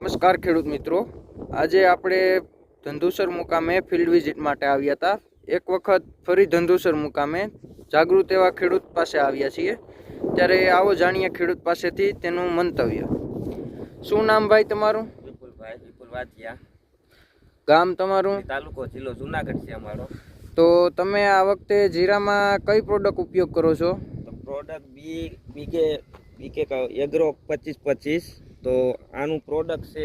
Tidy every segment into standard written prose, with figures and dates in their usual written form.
નમસ્કાર ખેડૂત મિત્રો, આજે આપણે ધંધુસર મુકામે ફિલ્ડ વિઝિટ માટે આવ્યા હતા. એક વખત ફરી ધંધુસર મુકામે જાગૃત એવા ખેડૂત પાસે આવ્યા છીએ. ત્યારે આવો જાણીએ ખેડૂત પાસેથી તેનું મંતવ્ય. શું નામ ભાઈ તમારું? વિપુલભાઈ, વિપુલ વાતિયા. ગામ તમારું? તાલુકો જિલ્લો જુનાગઢ છે અમારો. તો તમે આ વખતે જીરામાં કઈ પ્રોડક્ટ ઉપયોગ કરો છો? તો પ્રોડક્ટ બીકે એગ્રો 25-25. તો આનું પ્રોડક્ટ છે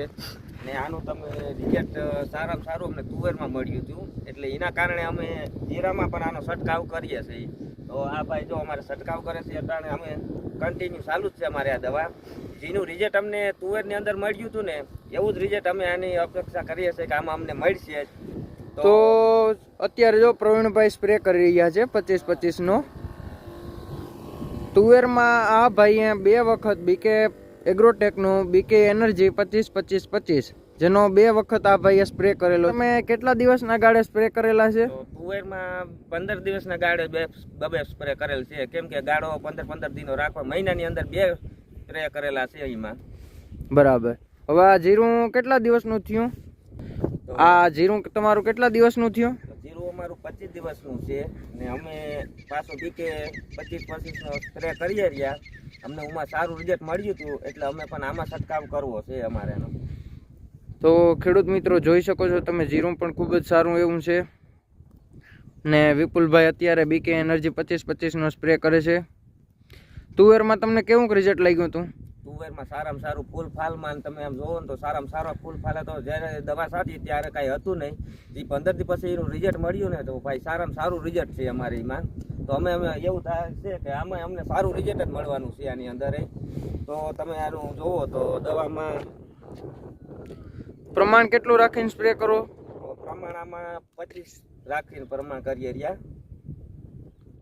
ને આનું તમે રિઝલ્ટ સારામાં સારું અમને તુવેરમાં મળ્યું હતું, એટલે એના કારણે અમે જીરામાં પણ આનો છંટકાવ કરીએ છીએ. તો આ ભાઈ જો અમારે છંટકાવ કરે છે એટલે અમે કન્ટિન્યુ ચાલુ જ છે અમારે આ દવા. જેનું રિઝલ્ટ અમને તુવેરની અંદર મળ્યું હતું ને એવું જ રિઝલ્ટ અમે આની અપેક્ષા કરીએ છીએ કે આમાં અમને મળશે. તો અત્યારે જો પ્રવીણભાઈ સ્પ્રે કરી રહ્યા છે 25-25 નો. તુવેરમાં આ ભાઈએ 2 વખત બીકે એગ્રોટેકનું બીકે એનર્જી 25-25-25 જેનો 2 વખત આ ભાઈએ સ્પ્રે કરેલો. તમે કેટલા દિવસના ગાળે સ્પ્રે કરેલા છે? તુવેરમાં 15 દિવસના ગાળે બે સ્પ્રે કરેલ છે, કેમ કે ગાળો 15-15 દિનો રાખવા, મહિનાની અંદર 2 સ્પ્રે કરેલા છે એમાં. બરાબર. હવે આ જીરું કેટલા દિવસનું થયું? આ જીરું તમારું કેટલા દિવસનું થયું? જીરું અમારું 25 દિવસનું છે ને અમે પાછો બીકે 25-25 નો સ્પ્રે કરીએ રહ્યા. અમને ઉમાં સારું રિઝલ્ટ મળ્યું હતું એટલે અમે પણ આમાં છંટકાવ કરવો છે અમારે. તો ખેડૂત મિત્રો જોઈ શકો છો તમે, જીરું પણ ખૂબ જ સારું એવું છે. ને વિપુલભાઈ અત્યારે બીકે એનર્જી 25-25 નો સ્પ્રે કરે છે. તુવેરમાં તમને કેવું રિઝલ્ટ લાગ્યું હતું? તુવેરમાં સારામાં સારું ફૂલ ફાલમાં તમે આમ જોવો ને તો સારામાં સારા ફૂલ ફાલ હતો. જ્યારે દવા છાંટી ત્યારે કાંઈ હતું નહીં. જે 15 દી પછી એનું રિઝલ્ટ મળ્યું ને તો ભાઈ સારામાં સારું રિઝલ્ટ છે અમારી એમાં. તો અમે એવું થાય છે કે આમાં અમને સારું રિઝલ્ટ જ મળવાનું છે આની અંદર. તો તમે આનું જોવો તો દવામાં પ્રમાણ કેટલું રાખીને સ્પ્રે કરો? પ્રમાણ આમાં 25 રાખીને પ્રમાણ કરીએ રહ્યા.